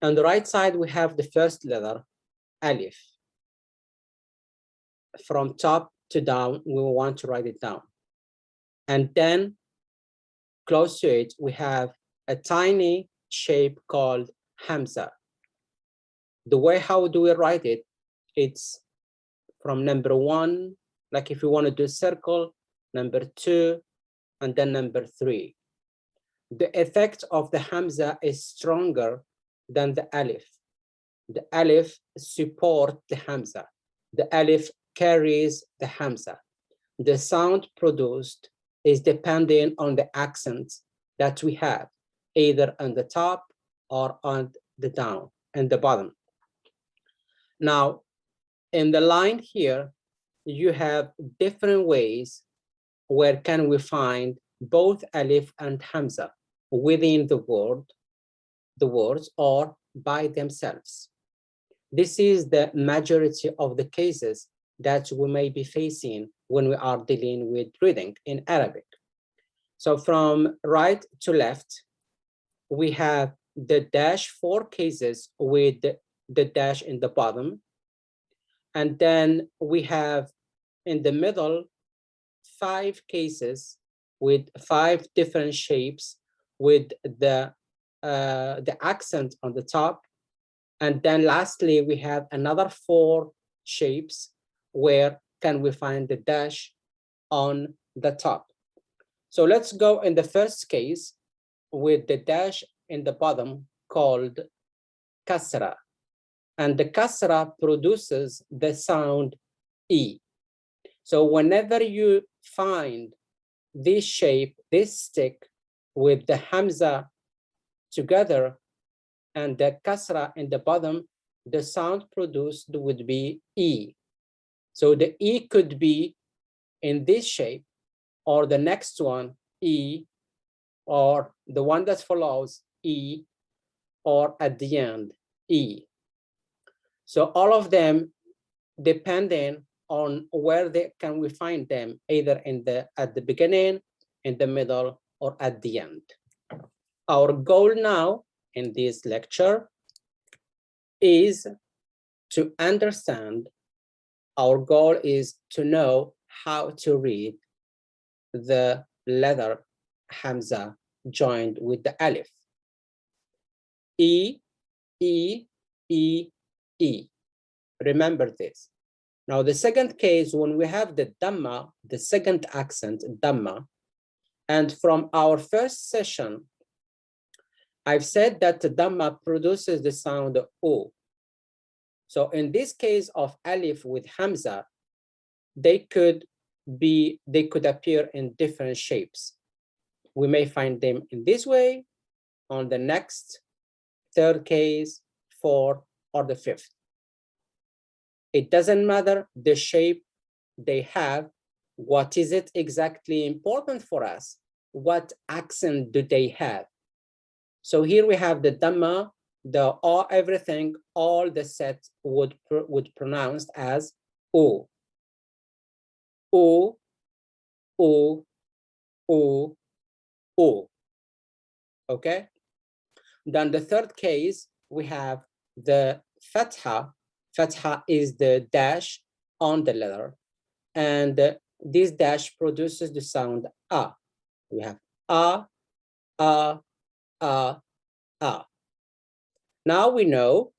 On the right side, we have the first letter, alif. From top to down, we want to write it down. And then close to it, we have a tiny shape called hamza. The way how do we write it, it's from number 1, like if you want to do a circle, number 2, and then number 3. The effect of the hamza is stronger than the alif. The alif supports the hamza. The alif carries the hamza. The sound produced is depending on the accent that we have, either on the top or on the down and the bottom. Now, in the line here, you have different ways where can we find both alif and hamza within the words or by themselves. This is the majority of the cases that we may be facing when we are dealing with reading in Arabic. So from right to left, we have the dash 4 cases with the dash in the bottom. And then we have in the middle 5 cases with 5 different shapes with the accent on the top. And then lastly, we have another 4 shapes where can we find the dash on the top. So let's go in the first case with the dash in the bottom called kasra. And the kasra produces the sound E. So whenever you find this shape, this stick with the hamza together and the kasra in the bottom, the sound produced would be E. So the E could be in this shape, or the next one, E, or the one that follows, E, or at the end, E. So all of them depending on where can we find them, either at the beginning, in the middle, or at the end. Our goal now in this lecture is to understand, our goal is to know how to read the letter hamza joined with the alif. E, E, E, E. Remember this. Now the second case, when we have the dhamma, the second accent, dhamma, and from our first session, I've said that the dhamma produces the sound O. So in this case of alif with hamza, they could appear in different shapes. We may find them in this way, on the next, third case, fourth, or the fifth. It doesn't matter the shape they have. What is it exactly important for us? What accent do they have? So here we have the dhamma, everything, all the set would pronounce as O. O, O, O, O. Okay? Then the third case, we have the fatha. Fatha is the dash on the letter. And this dash produces the sound A. We have A, A, A, A. Now we know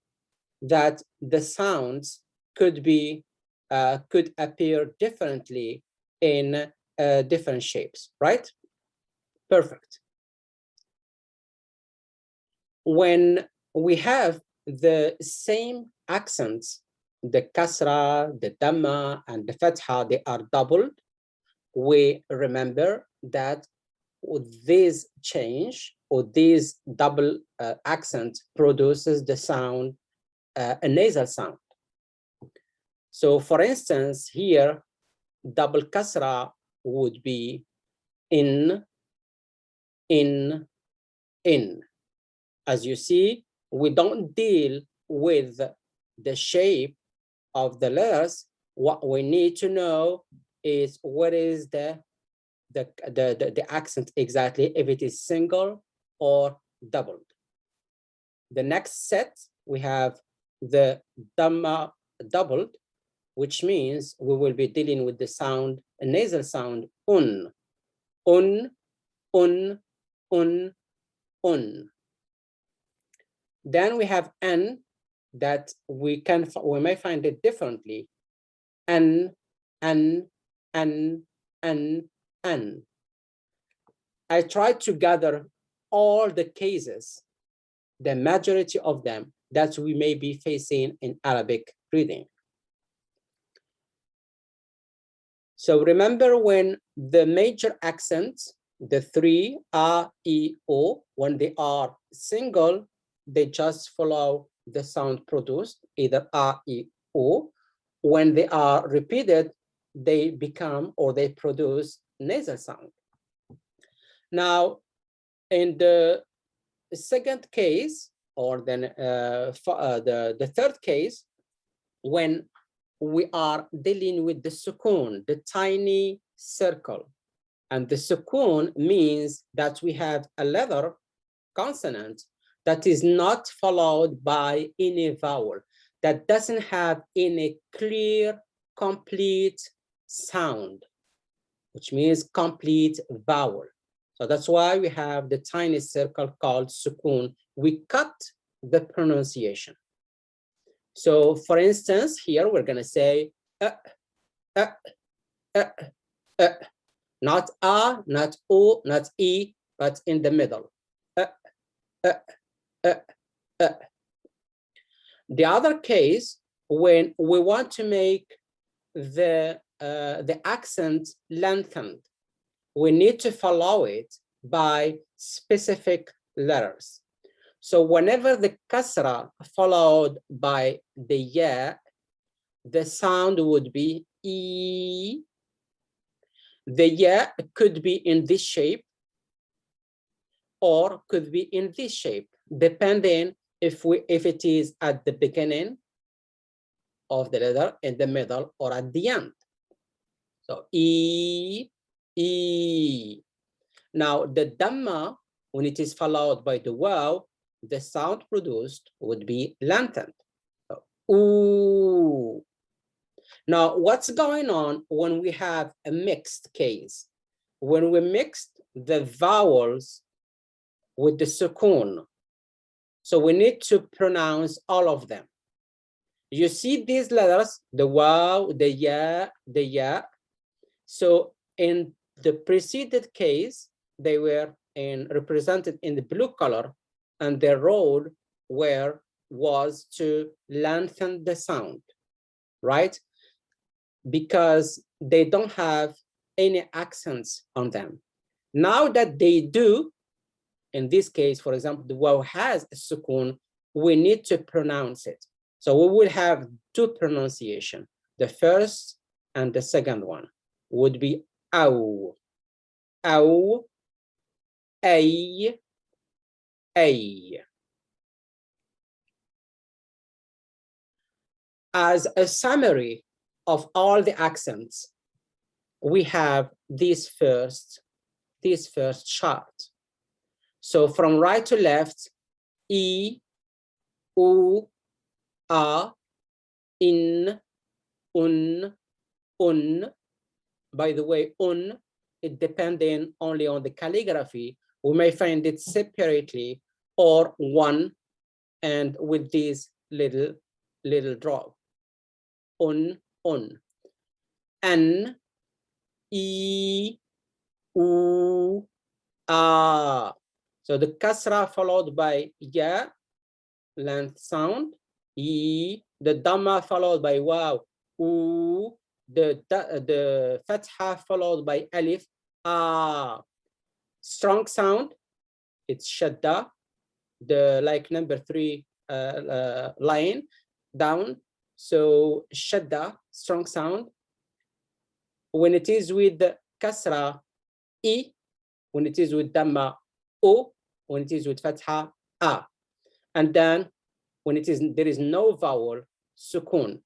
that the sounds could appear differently in different shapes, right? Perfect. When we have the same accents, the kasra, the dhamma, and the fatha, they are doubled. We remember that this change or this double accent produces the sound, a nasal sound. So for instance, here, double kasra would be in. As you see, we don't deal with the shape of the letters. What we need to know is what is the accent exactly, if it is single or doubled. The next set, we have the Dhamma doubled, which means we will be dealing with the sound, a nasal sound, un, un, un, un, un. Then we have n, that we may find it differently. N, n, n, n, n. I tried to gather all the cases, the majority of them that we may be facing in Arabic reading. So remember, when the major accents, the three a, e, o, when they are single, they just follow the sound produced, either a, e, o. When they are repeated, they become, or they produce, nasal sound. Now, in the second case, or then the third case, when we are dealing with the sukoon, the tiny circle, and the sukoon means that we have a letter consonant that is not followed by any vowel, that doesn't have any clear, complete sound, which means complete vowel. So that's why we have the tiny circle called sukoon. We cut the pronunciation. So for instance, here we're gonna say not a, not o, not e, but in the middle. The other case, when we want to make the accent lengthened, we need to follow it by specific letters. So whenever the kasra followed by the ya, the sound would be e. The ya could be in this shape or could be in this shape, depending if it is at the beginning of the letter, in the middle, or at the end. So e, e. Now the dhamma, when it is followed by the waw, the sound produced would be lengthened. So, ooh. Now, what's going on when we have a mixed case? When we mixed the vowels with the sukoon, so we need to pronounce all of them. You see these letters, the waw, the ya, the ya. So in the preceded case, they were represented in the blue color, and their role was to lengthen the sound, right? Because they don't have any accents on them. Now that they do, in this case, for example, the waw has a sukoon, we need to pronounce it. So we will have two pronunciation. The first and the second one would be aw, aw, ay, ay. As a summary of all the accents, we have this first chart. So from right to left, e, u, a, in, un. By the way, it depending only on the calligraphy. We may find it separately or one and with this little drop. Un, an, e, u, a. So the kasra followed by ya, length sound, e, the dhamma followed by waw, u, the fatha followed by alif, a. Strong sound, it's shadda, the like number 3 line down. So shadda, strong sound. When it is with the kasra, e. When it is with dhamma, o. When it is with fatha, a. And then when there is no vowel, sukoon.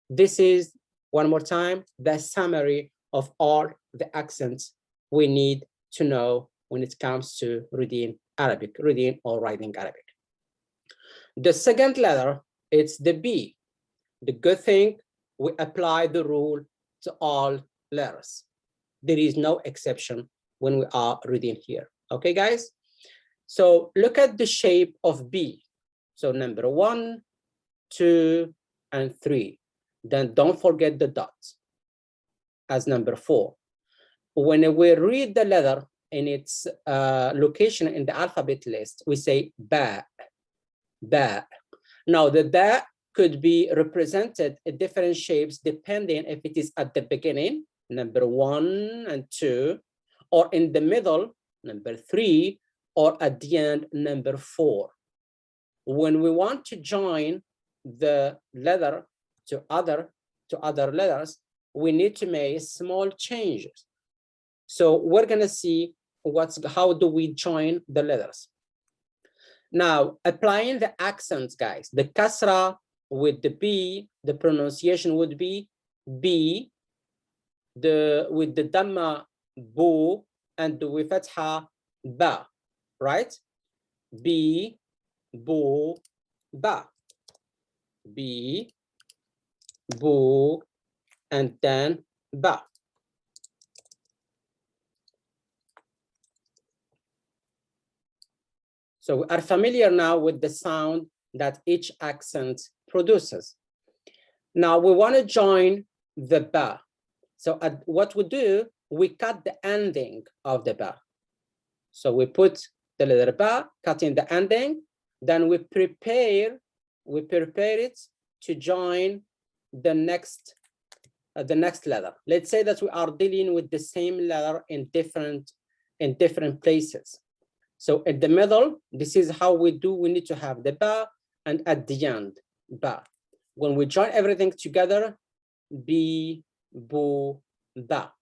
This is, one more time, the summary of all the accents we need to know when it comes to reading Arabic, reading or writing Arabic. The second letter, it's the B. The good thing, we apply the rule to all letters. There is no exception when we are reading here. Okay, guys? So look at the shape of B. So number 1, 2, and 3. Then don't forget the dots as number 4. When we read the letter in its location in the alphabet list, we say ba, ba. Now the ba could be represented in different shapes depending if it is at the beginning, number 1 and 2, or in the middle, number 3, or at the end, number 4. When we want to join the letter to other letters, we need to make small changes. So we're gonna see how do we join the letters. Now, applying the accents, guys, the kasra with the B, the pronunciation would be B, with the dhamma, bu, and with fatha, ba, right? B, bu, ba. B, bu, and then ba. So we are familiar now with the sound that each accent produces. Now we want to join the ba. So what we do, we cut the ending of the ba. So we put the letter ba, cutting the ending, then we prepare it to join the next letter. Let's say that we are dealing with the same letter in different places. So at the middle, this is how we do. We need to have the ba, and at the end, ba. When we join everything together, bi, bu, ba.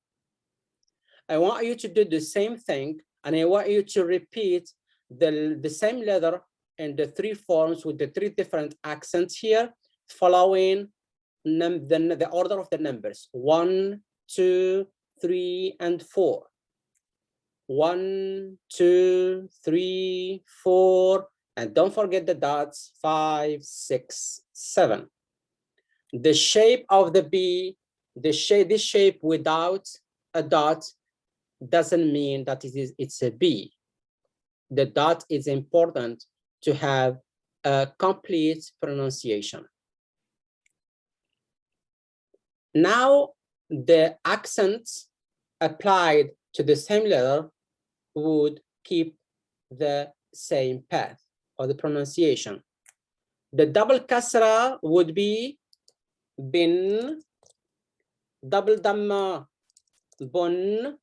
I want you to do the same thing, and I want you to repeat the same letter in the 3 forms with the 3 different accents here, following the order of the numbers: 1, 2, 3, and 4. 1, 2, 3, 4, and don't forget the dots: 5, 6, 7. The shape of the B, this shape without a dot doesn't mean that it's a B. The dot is important to have a complete pronunciation. Now the accents applied to the same letter would keep the same path or the pronunciation. The double kasra would be bin, double dhamma, bun,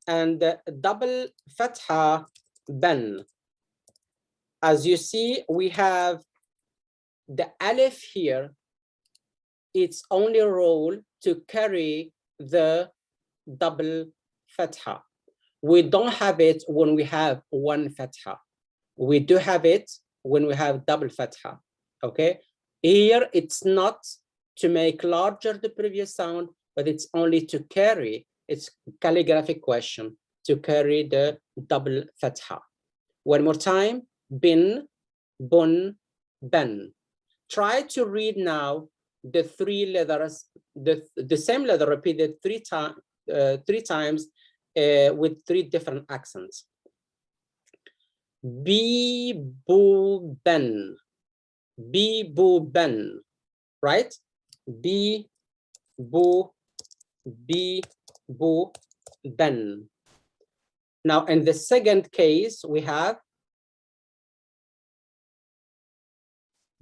and double fatha, ban. As you see, we have the alif here. Its only role to carry the double fatha. We don't have it when we have one fatha. We do have it when we have double fatha, okay? Here, it's not to make larger the previous sound, but it's only to carry, it's calligraphic question, to carry the double fatha. One more time, bin, bun, ban. Try to read now the 3 letters, the same letter repeated 3 times with 3 different accents. Bi, bu, ben. Bi, bu, ben. Right? Bi, bu, ben. Now, in the second case, we have,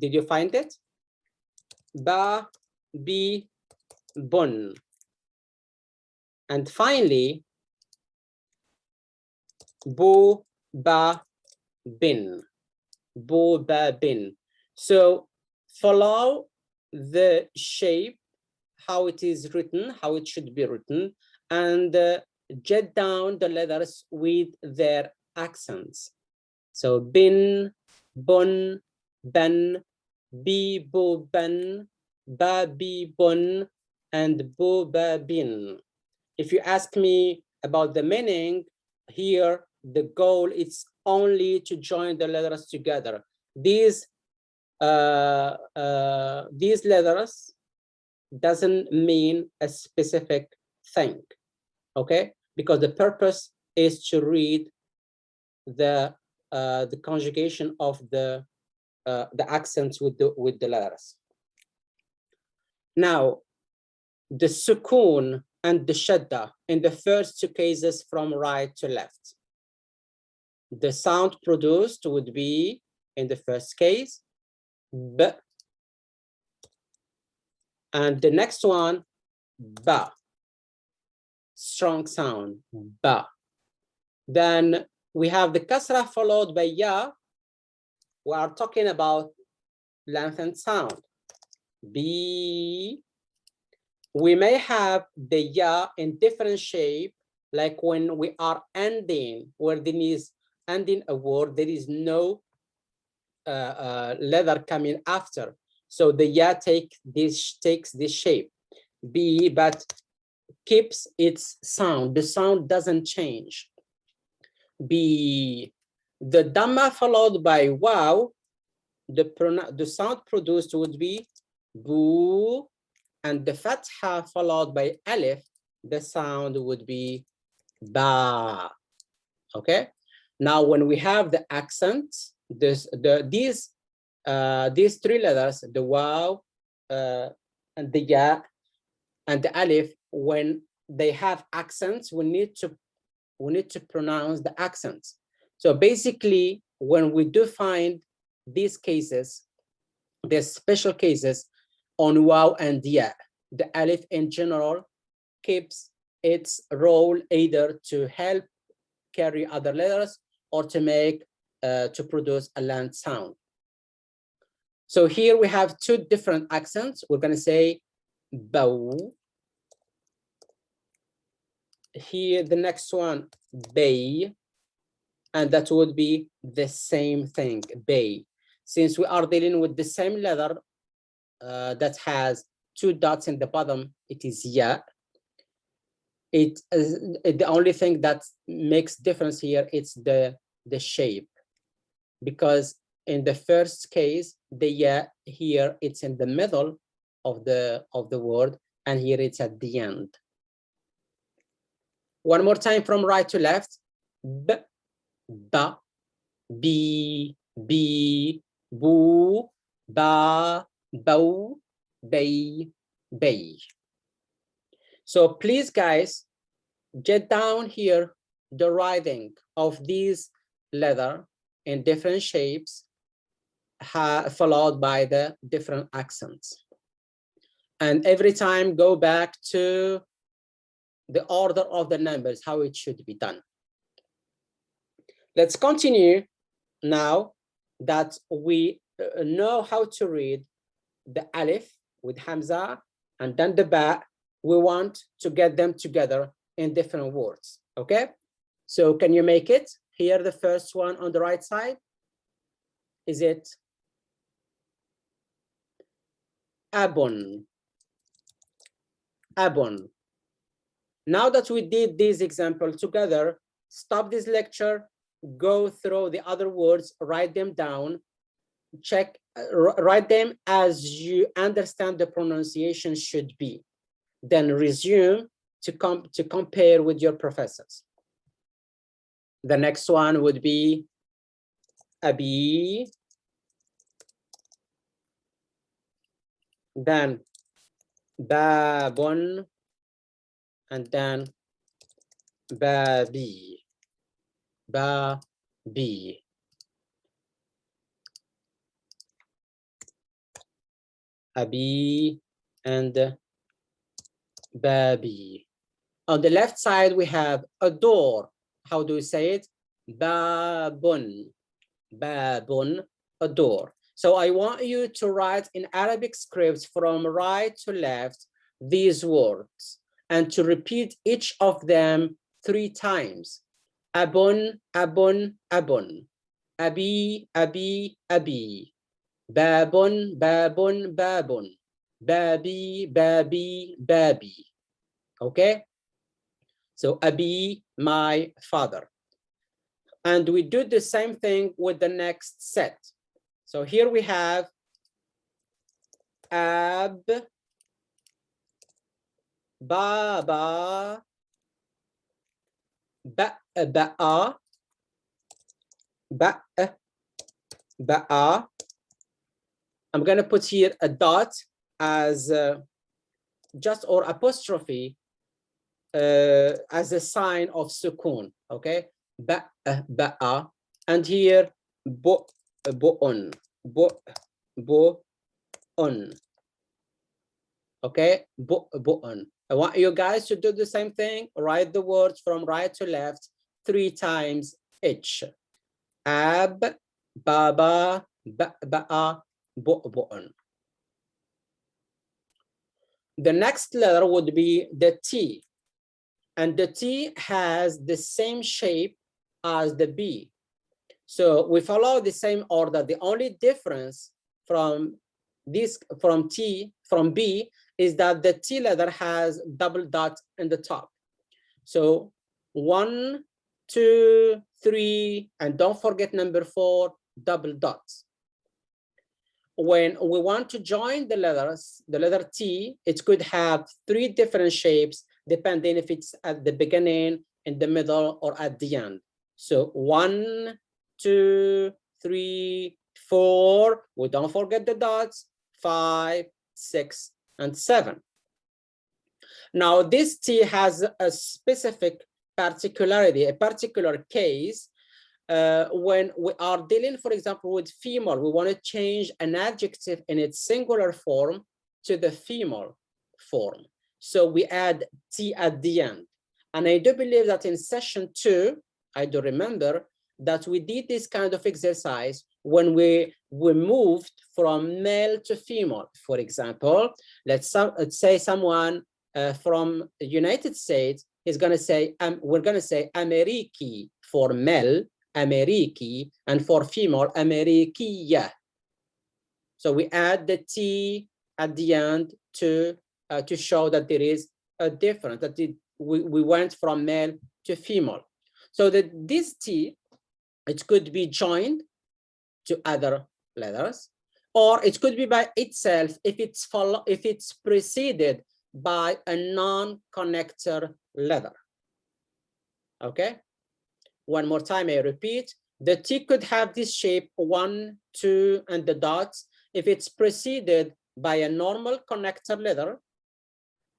did you find it? Ba, bi, bun. And finally, bu, ba, bin. Bu, ba, bin. So follow the shape, how it is written, how it should be written, and jot down the letters with their accents. So bin, bun, ben, bi, bu, ben, ba, bi, bun, and bu, ba, bin. If you ask me about the meaning, here the goal is only to join the letters together. These letters doesn't mean a specific thing, okay? Because the purpose is to read the conjugation of the accents with the letters. Now, the sukun and the shadda in the first two cases from right to left. The sound produced would be, in the first case, b, and the next one, ba, strong sound, ba. Then we have the kasra followed by ya. We are talking about lengthened sound, b. We may have the ya in different shape, like when we are ending, where there is ending a word, there is no letter coming after. So the ya takes this shape, b, but keeps its sound. The sound doesn't change. B. The dhamma followed by wow, the sound produced would be boo, and the fatha followed by alif, the sound would be ba. Okay. Now, when we have the accents, these three letters, the wow, and the ya, and the alif, when they have accents, we need to pronounce the accents. So basically, when we do find these cases, the special cases on wow and ya, the alif in general keeps its role either to help carry other letters or to make to produce a land sound. So here we have two different accents. We're going to say bow. Here the next one, bay, and that would be the same thing, bay. Since we are dealing with the same letter that has two dots in the bottom, it is ya. The only thing that makes difference here is the shape, because in the first case, the ya here it's in the middle of the word, and here it's at the end. One more time from right to left. B, ba, b, boo, ba, bow, bay, bay. So please, guys, get down here the writing of these letters in different shapes, followed by the different accents. And every time go back to the order of the numbers, how it should be done. Let's continue now that we know how to read the alif with hamza and then the ba. We want to get them together in different words, okay? So can you make it? Here, the first one on the right side, is it abon? Abon. Now that we did this example together, stop this lecture, go through the other words, write them down, check, write them as you understand the pronunciation should be. Then resume to compare with your professors. The next one would be abi, then babon, and then babi, babi. Abi and babi. On the left side, we have a door. How do we say it? Babun, babun, a door. So I want you to write in Arabic scripts from right to left these words and to repeat each of them 3 times. Abun, abun, abun. Abi, abi, abi. Babun, babun, babun. Babi, babi, babi. Okay? So abi, my father. And we do the same thing with the next set. So here we have ab, baba, ba'a, ba'a. I'm going to put here a dot as just or apostrophe as a sign of sukun. Okay, ba'a, and here bo'un, bo'un. Okay, bo'un. I want you guys to do the same thing. Write the words from right to left 3 times each. Ab, baba, ba'a, bo'un. The next letter would be the T, and the T has the same shape as the B. So we follow the same order. The only difference from B is that the T letter has double dot in the top. So 1, 2, 3, and don't forget number 4, double dots. When we want to join the letters, the letter T, it could have 3 different shapes depending if it's at the beginning, in the middle, or at the end. So 1, 2, 3, 4. We don't forget the dots. 5, 6, and 7. Now this T has a specific particularity, a particular case. When we are dealing, for example, with female, we want to change an adjective in its singular form to the female form. So we add T at the end. And I do believe that in session 2, I do remember that we did this kind of exercise when we moved from male to female. For example, let's say someone from the United States is going to say, we're going to say Ameriki for male, Ameriki, and for female, Amerikiya. So we add the T at the end to show that there is a difference, that we went from male to female. So that this T, it could be joined to other letters, or it could be by itself if it's preceded by a non-connector letter. Okay. One more time, I repeat, the T could have this shape 1, 2, and the dots if it's preceded by a normal connector letter,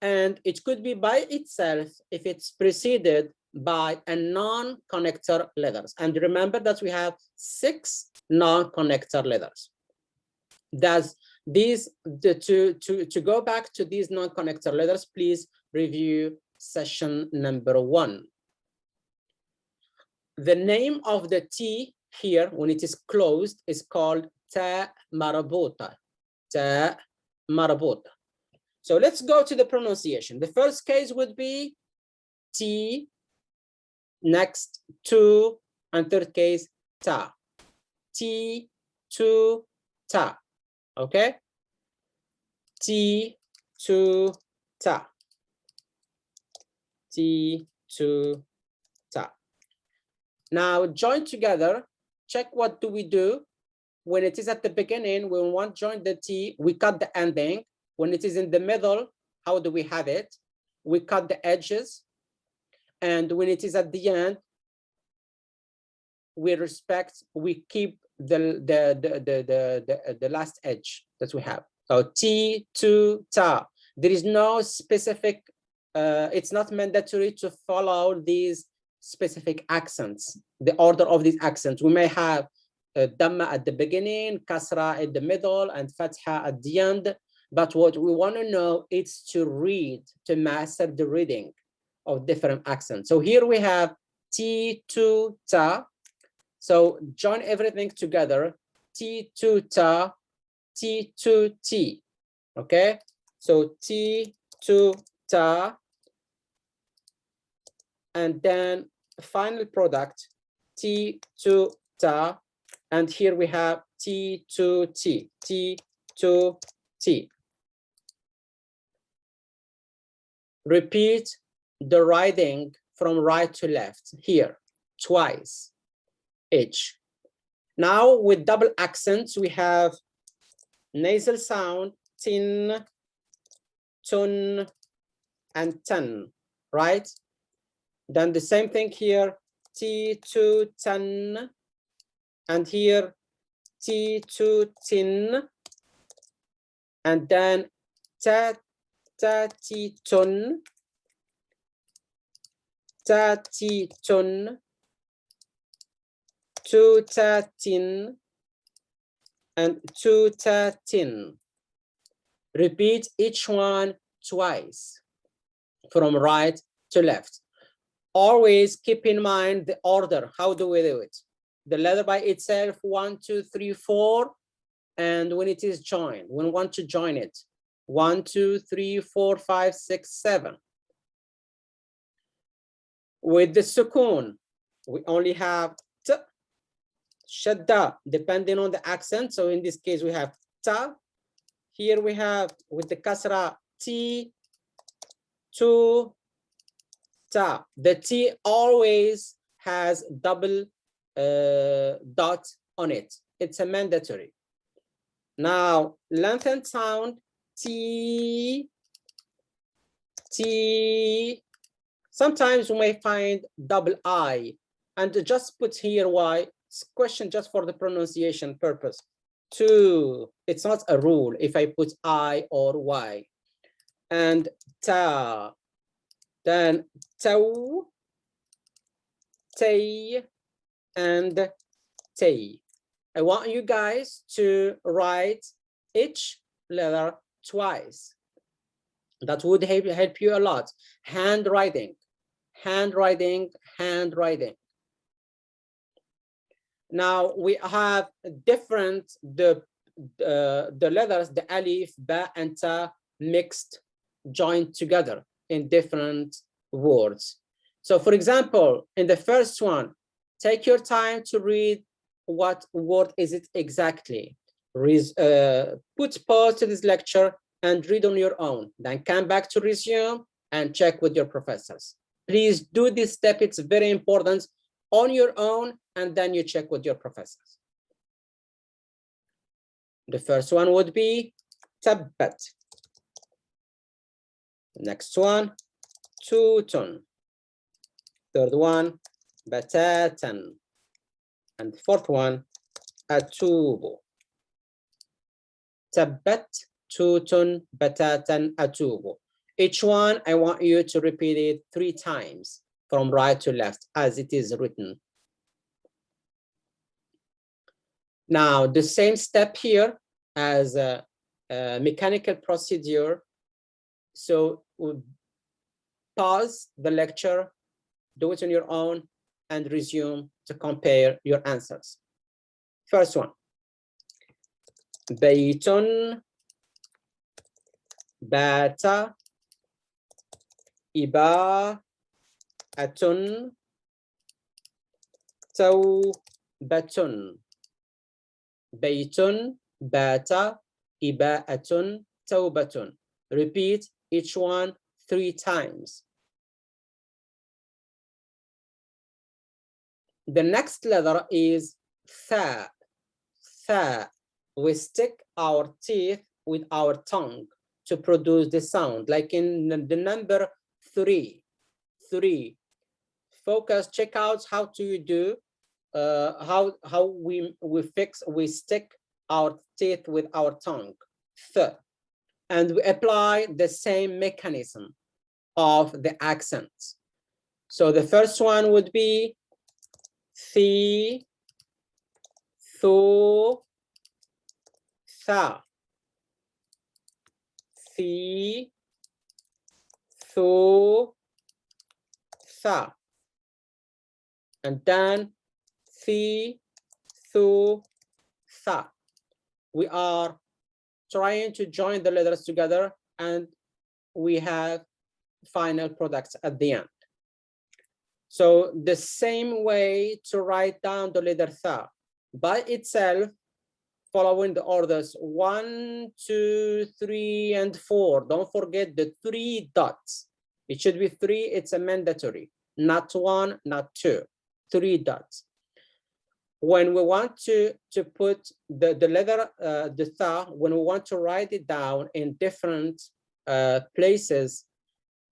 and it could be by itself if it's preceded by a non-connector letters. And remember that we have 6 non-connector letters. Does these to go back to these non-connector letters, please review session number 1. The name of the T here, when it is closed, is called ta marabota. Ta marabota. So let's go to the pronunciation. The first case would be T, next 2, and third case ta. T, 2, ta. Okay? T, 2, ta. T, 2, ta. Now join together, check what do we do. When it is at the beginning, when we want to join the T, we cut the ending. When it is in the middle, how do we have it? We cut the edges. And when it is at the end, we keep the last edge that we have. So T, 2, ta. There is no specific, it's not mandatory to follow these specific accents, the order of these accents. We may have Dhamma at the beginning, Kasra in the middle, and Fatha at the end. But what we want to know is to read, to master the reading of different accents. So here we have T, 2, ta. So join everything together. T, 2, ta, T, 2, t. Okay? So T, 2, ta. And then final product, T, 2, ta. And here we have T, 2, t. T, 2, t. Repeat the writing from right to left here twice. H. Now with double accents, we have nasal sound, tin, tun, and ten, right? Then the same thing here, T, two, ten, and here T, two, tin, and then ta, ta, ti, tun, ta, ti, tun, tu, ta, tin, and tu, ta, tin. Repeat each one twice from right to left. Always keep in mind the order. How do we do it? The letter by itself, 1, 2, 3, 4. And when it is joined, when we want to join it, 1, 2, 3, 4, 5, 6, 7. With the sukun, we only have t, shadda, depending on the accent. So in this case, we have ta. Here we have with the kasra, t, tu, ta. The T always has double dot on it. It's a mandatory. Now, lengthened sound, T, T. Sometimes you may find double I, and just put here Y. It's question just for the pronunciation purpose. Two, it's not a rule if I put I or Y. And ta, then taw, tay, and tay. I want you guys to write each letter twice. That would help you a lot. Handwriting, handwriting, handwriting. Now we have different, the letters, the alif, ba, and ta mixed, joined together in different words. So for example, in the first one, take your time to read what word is it exactly. Put pause to this lecture and read on your own. Then come back to resume and check with your professors. Please do this step. It's very important on your own, and then you check with your professors. The first one would be tabbat. Next one, tutun. Third one, batatan. And fourth one, atubu. Tabbat, tutun, batatan, atubu. Each one, I want you to repeat it 3 times from right to left as it is written. Now, the same step here as a mechanical procedure. So we'll pause the lecture, do it on your own, and resume to compare your answers. First one, baytun, bata, iba, atun, tawbatun. Baytun, bata, iba'atun, tawbatun. Repeat each one 3 times. The next letter is tha. Tha. We stick our teeth with our tongue to produce the sound, like in the number 3. 3. Focus, check out how do you do, how we stick our teeth with our tongue. Th. And we apply the same mechanism of the accents. So the first one would be thi, thu, tha. Thi, thu, tha. And then thi, thu, tha. We are trying to join the letters together, and we have final products at the end. So the same way to write down the letter tha by itself, following the orders 1, 2, 3, and 4. Don't forget the 3 dots. It should be 3. It's a mandatory, not 1, not 2. 3 dots. when we want to put the letter, the tha, when we want to write it down in different places,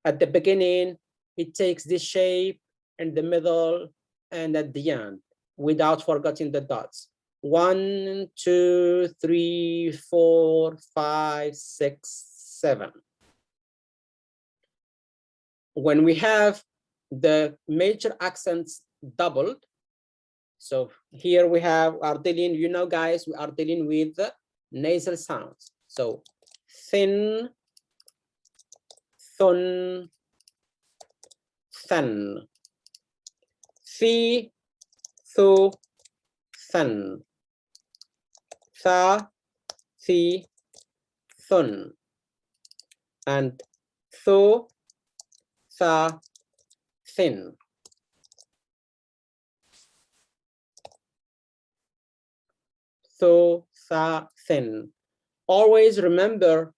at the beginning, it takes the shape, in the middle, and at the end, without forgetting the dots. 1, 2, 3, 4, 5, 6, 7. When we have the major accents doubled, so here we are dealing, you know, guys, we are dealing with the nasal sounds. So thin, thun, than, thi, thu, than, tha, thi, thun, and thu, tha, thin. Thu, tha, thin. Always remember,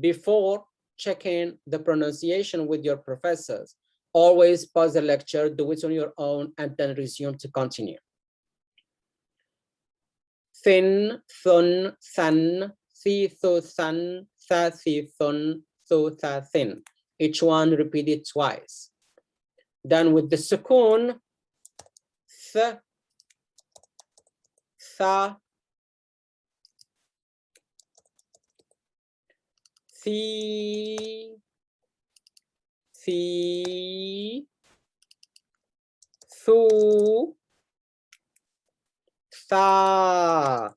before checking the pronunciation with your professors, always pause the lecture, do it on your own, and then resume to continue. Thin, thun, than, thi, thu, than, tha, thi, thun, thu, tha, thin. Each one repeated twice. Then with the sukoon, th, tha, thi, thu, tha,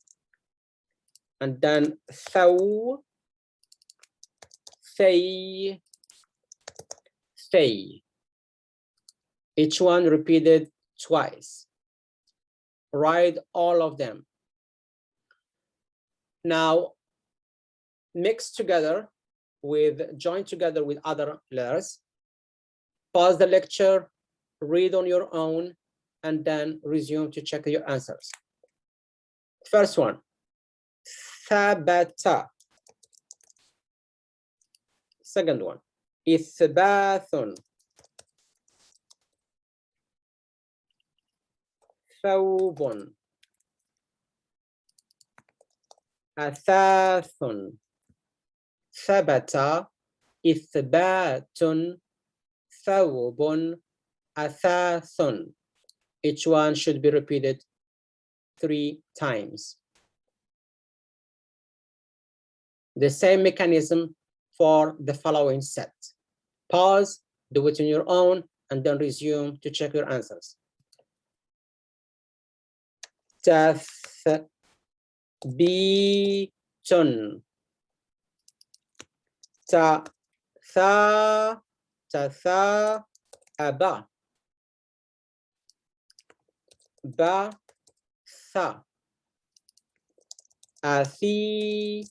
and then thaw, thay, thay. Each one repeated twice. Write all of them. Now, mix together join together with other letters. Pause the lecture, read on your own, and then resume to check your answers. First one, thabata. Second one, ithbathun. Thawbun. Athathun. Thabata, ithbatun, thawbun, athathun. Each one should be repeated 3 times. The same mechanism for the following set. Pause, do it on your own, and then resume to check your answers. Tathbitun. Aba. Ba, tha. Athithun.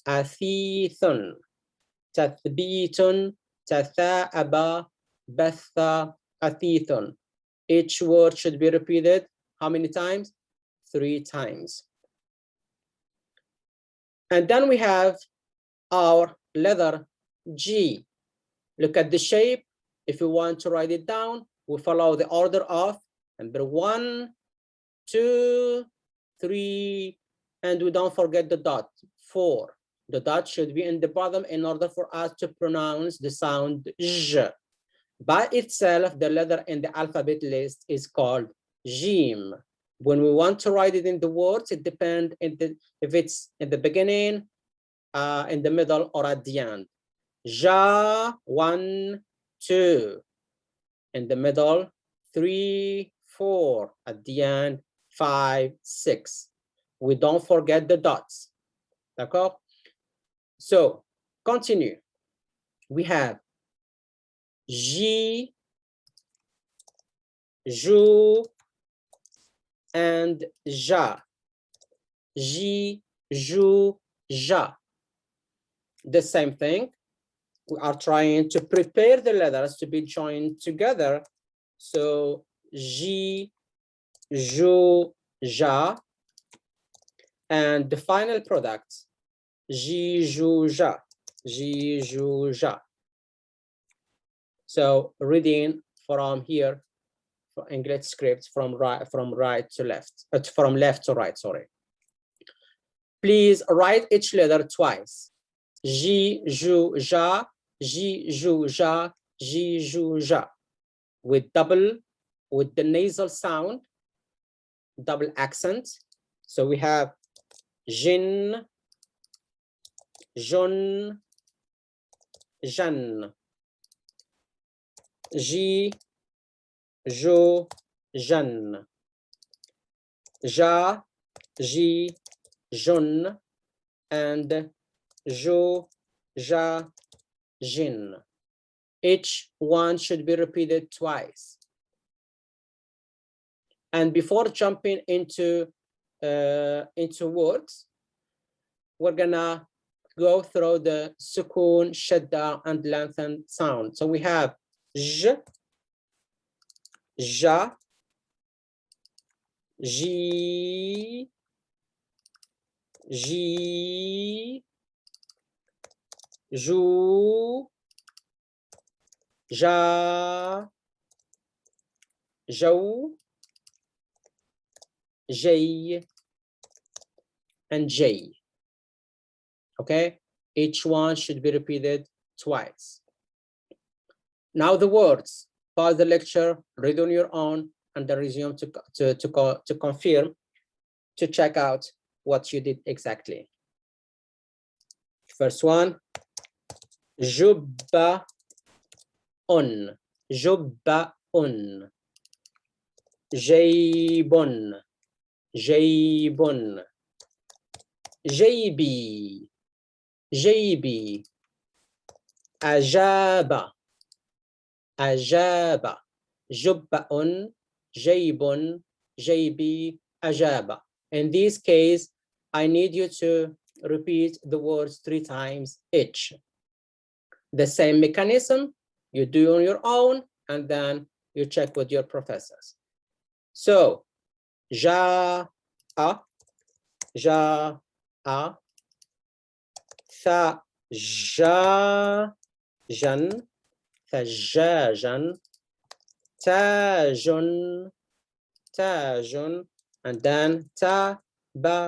Athithun. Tathbitun. Tatha'aba. Batha. Athithun. Each word should be repeated how many times? 3 times. And then we have our letter G. Look at the shape. If you want to write it down, we follow the order of number 1, 2, 3, and we don't forget the dot, 4. The dot should be in the bottom in order for us to pronounce the sound J. By itself, the letter in the alphabet list is called Jim. When we want to write it in the words, it depends if it's in the beginning, in the middle, or at the end. Ja, 1, 2. In the middle, 3, 4. At the end, 5, 6. We don't forget the dots. D'accord? So, continue. We have J, Jou, and Ja. J, Jou, Ja. The same thing. We are trying to prepare the letters to be joined together. So J, Jou, Ja. And the final product, J, Jou, Ja. J, Jou, Ja. So reading from here, for English script from right to left, from left to right, sorry. Please write each letter twice. Ji, ju, ja, ji, ju, ja, ji, ju, ja. With the nasal sound, double accent. So we have jin, jun, jan, ji, ju, jan, ja, ji, jun, and ju, ja, jin. Each one should be repeated twice. And before jumping into words, we're gonna go through the sukun, shadda, and lengthened sound. So we have j, ja, ji, ji, ju, ja, jou, jay, and jay. Okay, each one should be repeated twice. Now the words. Pause the lecture, read on your own, and then resume to confirm, to check out what you did exactly. First one, jubba on, jubba on, jaybun, jaybun, jaybi, jaybi, ajaba, ajaba, jubba'un, jaybun, jaybi, ajaba. In this case, I need you to repeat the words 3 times each. The same mechanism you do on your own, and then you check with your professors. So, ja, a, ja, a, tha, ja, jan, thajajan, tajun, tajun, and then tabajjuhun,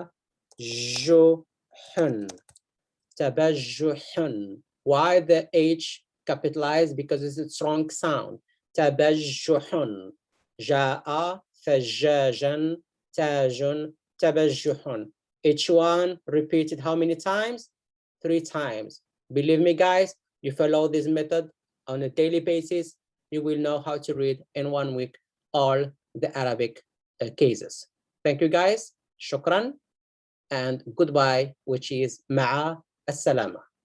tabajjuhun. Why the H capitalized? Because it's a strong sound. Tabajjuhun, ja'a, thajajan, tajun, tabajjuhun. Each one repeated how many times? 3 times. Believe me, guys, you follow this method on a daily basis, you will know how to read in 1 week all the Arabic cases. Thank you, guys. Shukran and goodbye, which is ma'a as-salama.